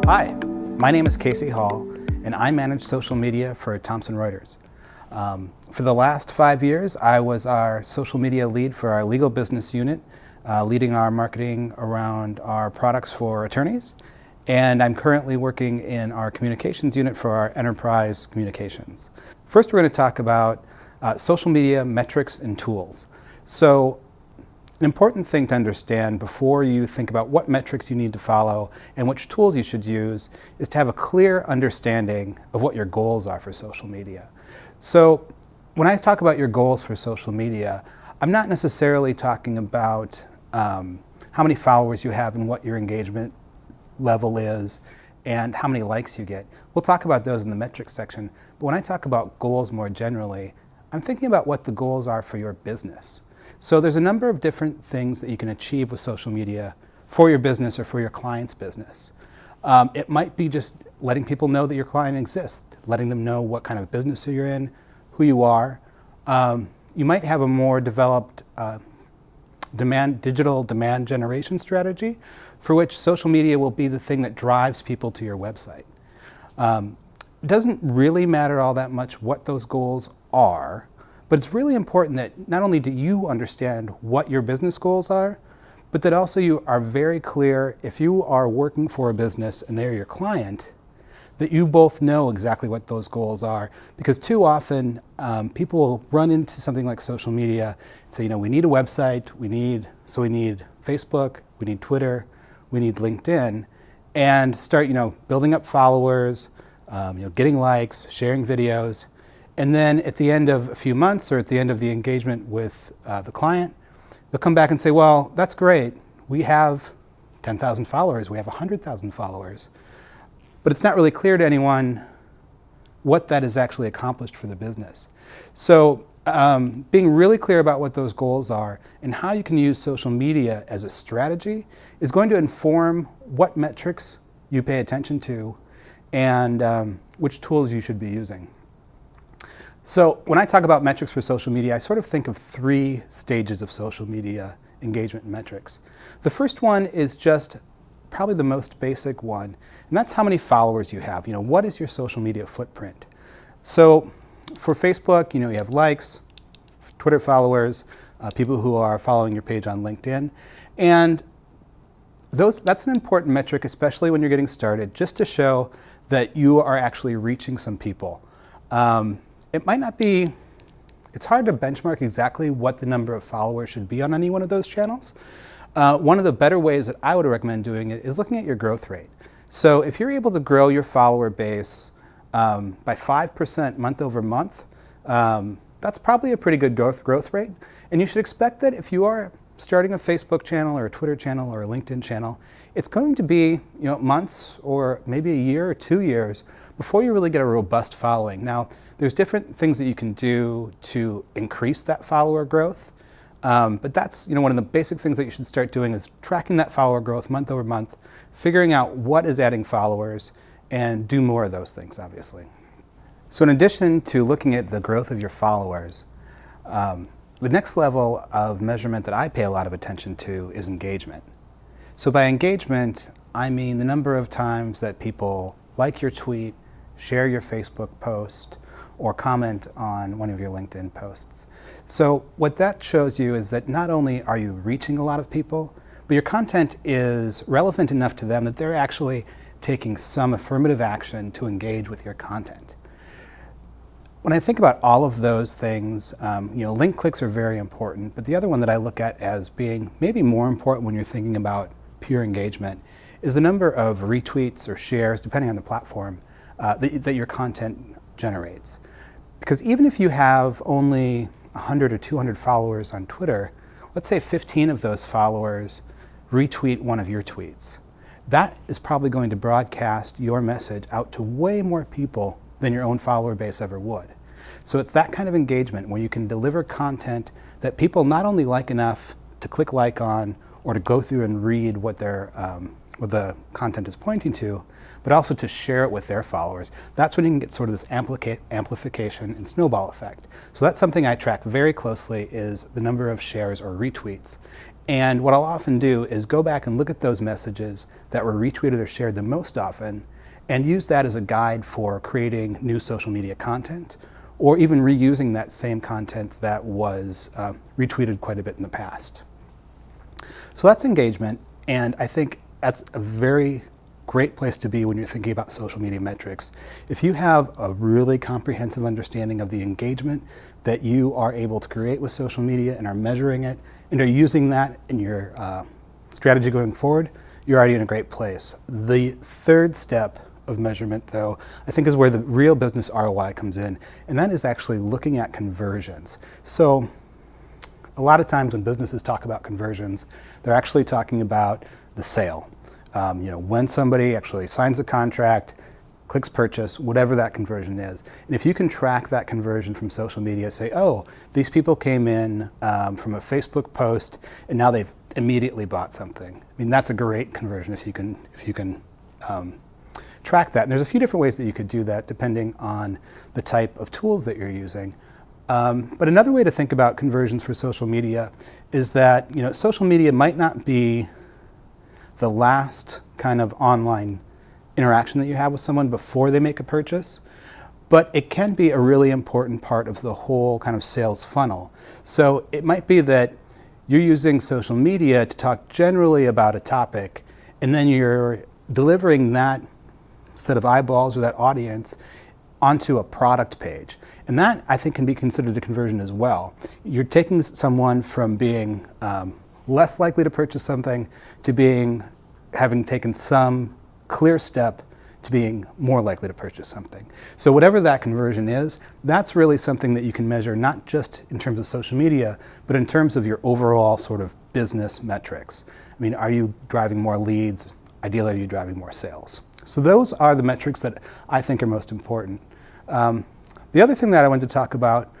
Hi, my name is Casey Hall, and I manage social media for Thomson Reuters. For the last 5 years, I was our social media lead for our legal business unit, leading our marketing around our products for attorneys. And I'm currently working in our communications unit for our enterprise communications. First, we're going to talk about social media metrics and tools. So, an important thing to understand before you think about what metrics you need to follow and which tools you should use is to have a clear understanding of what your goals are for social media. So when I talk about your goals for social media, I'm not necessarily talking about how many followers you have and what your engagement level is and how many likes you get. We'll talk about those in the metrics section. But when I talk about goals more generally, I'm thinking about what the goals are for your business. So there's a number of different things that you can achieve with social media for your business or for your client's business. It might be just letting people know that your client exists, letting them know what kind of business you're in, who you are. You might have a more developed digital demand generation strategy for which social media will be the thing that drives people to your website. It doesn't really matter all that much what those goals are. But it's really important that not only do you understand what your business goals are, but that also you are very clear if you are working for a business and they're your client, that you both know exactly what those goals are. Because too often people will run into something like social media and say, we need a website, we need Facebook, we need Twitter, we need LinkedIn, and start building up followers, getting likes, sharing videos. And then at the end of a few months or at the end of the engagement with the client, they'll come back and say, well, that's great. We have 10,000 followers. We have 100,000 followers. But it's not really clear to anyone what that has actually accomplished for the business. So being really clear about what those goals are and how you can use social media as a strategy is going to inform what metrics you pay attention to and which tools you should be using. So when I talk about metrics for social media, I sort of think of 3 stages of social media engagement metrics. The first one is just probably the most basic one, and that's how many followers you have. What is your social media footprint? So for Facebook, you have likes, Twitter followers, people who are following your page on LinkedIn, and that's an important metric, especially when you're getting started, just to show that you are actually reaching some people. It might not be, it's hard to benchmark exactly what the number of followers should be on any one of those channels. One of the better ways that I would recommend doing it is looking at your growth rate. So if you're able to grow your follower base by 5% month over month, that's probably a pretty good growth rate. And you should expect that if you are starting a Facebook channel or a Twitter channel or a LinkedIn channel, it's going to be months or maybe a year or 2 years before you really get a robust following. Now, there's different things that you can do to increase that follower growth, but that's one of the basic things that you should start doing is tracking that follower growth month over month, figuring out what is adding followers, and do more of those things, obviously. So in addition to looking at the growth of your followers, the next level of measurement that I pay a lot of attention to is engagement. So by engagement, I mean the number of times that people like your tweet, share your Facebook post, or comment on one of your LinkedIn posts. So what that shows you is that not only are you reaching a lot of people, but your content is relevant enough to them that they're actually taking some affirmative action to engage with your content. When I think about all of those things, link clicks are very important, but the other one that I look at as being maybe more important when you're thinking about pure engagement is the number of retweets or shares, depending on the platform, that your content generates. Because even if you have only 100 or 200 followers on Twitter, let's say 15 of those followers retweet one of your tweets. That is probably going to broadcast your message out to way more people than your own follower base ever would. So it's that kind of engagement where you can deliver content that people not only like enough to click like on or to go through and read what they're what the content is pointing to, but also to share it with their followers. That's when you can get sort of this amplification and snowball effect. So that's something I track very closely, is the number of shares or retweets. And what I'll often do is go back and look at those messages that were retweeted or shared the most often, and use that as a guide for creating new social media content, or even reusing that same content that was retweeted quite a bit in the past. So that's engagement, and I think that's a very great place to be when you're thinking about social media metrics. If you have a really comprehensive understanding of the engagement that you are able to create with social media and are measuring it and are using that in your strategy going forward, you're already in a great place. The third step of measurement, though, I think is where the real business ROI comes in, and that is actually looking at conversions. So a lot of times when businesses talk about conversions, they're actually talking about the sale. When somebody actually signs a contract, clicks purchase, whatever that conversion is. And if you can track that conversion from social media, say, oh, these people came in from a Facebook post and now they've immediately bought something. I mean, that's a great conversion if you can track that. And there's a few different ways that you could do that depending on the type of tools that you're using. But another way to think about conversions for social media is that social media might not be the last kind of online interaction that you have with someone before they make a purchase, but it can be a really important part of the whole kind of sales funnel. So it might be that you're using social media to talk generally about a topic, and then you're delivering that set of eyeballs or that audience onto a product page. And that, I think, can be considered a conversion as well. You're taking someone from being less likely to purchase something to having taken some clear step to being more likely to purchase something. So whatever that conversion is, that's really something that you can measure, not just in terms of social media, but in terms of your overall sort of business metrics. I mean, are you driving more leads? Ideally, are you driving more sales? So those are the metrics that I think are most important. The other thing that I wanted to talk about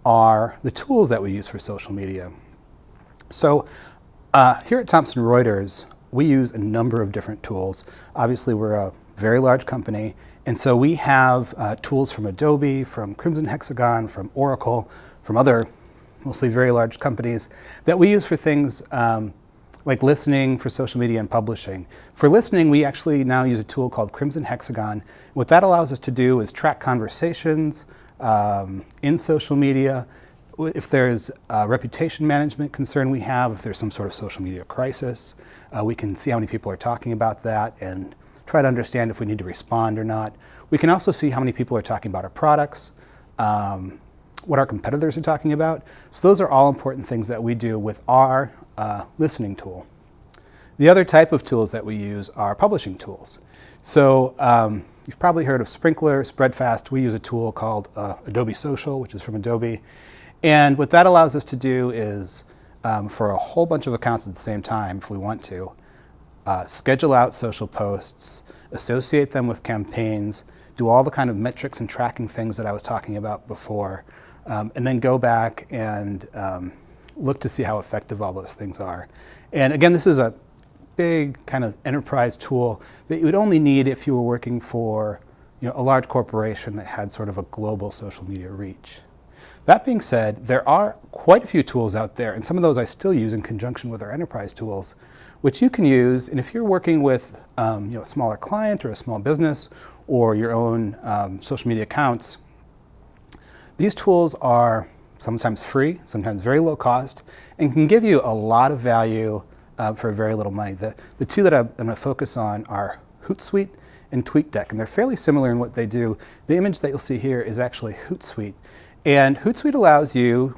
are the tools that we use for social media. So here at Thomson Reuters, we use a number of different tools. Obviously, we're a very large company, and so we have tools from Adobe, from Crimson Hexagon, from Oracle, from other mostly very large companies that we use for things like listening, for social media, and publishing. For listening, we actually now use a tool called Crimson Hexagon. What that allows us to do is track conversations in social media. If there's a reputation management concern we have, if there's some sort of social media crisis, we can see how many people are talking about that and try to understand if we need to respond or not. We can also see how many people are talking about our products, what our competitors are talking about. So those are all important things that we do with our listening tool. The other type of tools that we use are publishing tools. So you've probably heard of Sprinkler, Spreadfast. We use a tool called Adobe Social, which is from Adobe. And what that allows us to do is, for a whole bunch of accounts at the same time, if we want to, schedule out social posts, associate them with campaigns, do all the kind of metrics and tracking things that I was talking about before, and then go back and look to see how effective all those things are. And again, this is a big kind of enterprise tool that you would only need if you were working for a large corporation that had sort of a global social media reach. That being said, there are quite a few tools out there, and some of those I still use in conjunction with our enterprise tools, which you can use. And if you're working with a smaller client or a small business or your own social media accounts, these tools are sometimes free, sometimes very low cost, and can give you a lot of value for very little money. The two that I'm going to focus on are Hootsuite and TweetDeck, and they're fairly similar in what they do. The image that you'll see here is actually Hootsuite. And Hootsuite allows you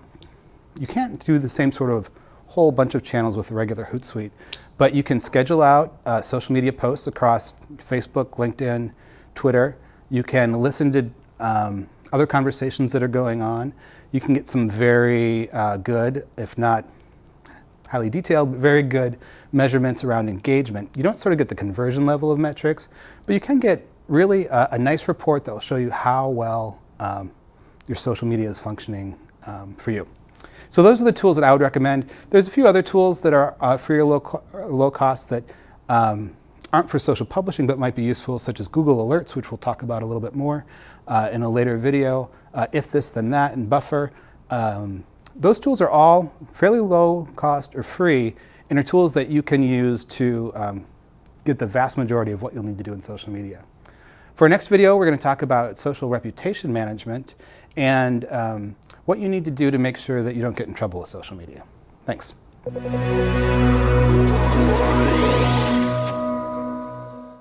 can't do the same sort of whole bunch of channels with the regular Hootsuite, but you can schedule out social media posts across Facebook, LinkedIn, Twitter. You can listen to other conversations that are going on. You can get some very good, if not highly detailed, but very good measurements around engagement. You don't sort of get the conversion level of metrics, but you can get really a nice report that will show you how well your social media is functioning for you. So those are the tools that I would recommend. There's a few other tools that are free or low cost that aren't for social publishing but might be useful, such as Google Alerts, which we'll talk about a little bit more in a later video, If This Then That, and Buffer. Those tools are all fairly low cost or free, and are tools that you can use to get the vast majority of what you'll need to do in social media. For our next video, we're going to talk about social reputation management and what you need to do to make sure that you don't get in trouble with social media. Thanks.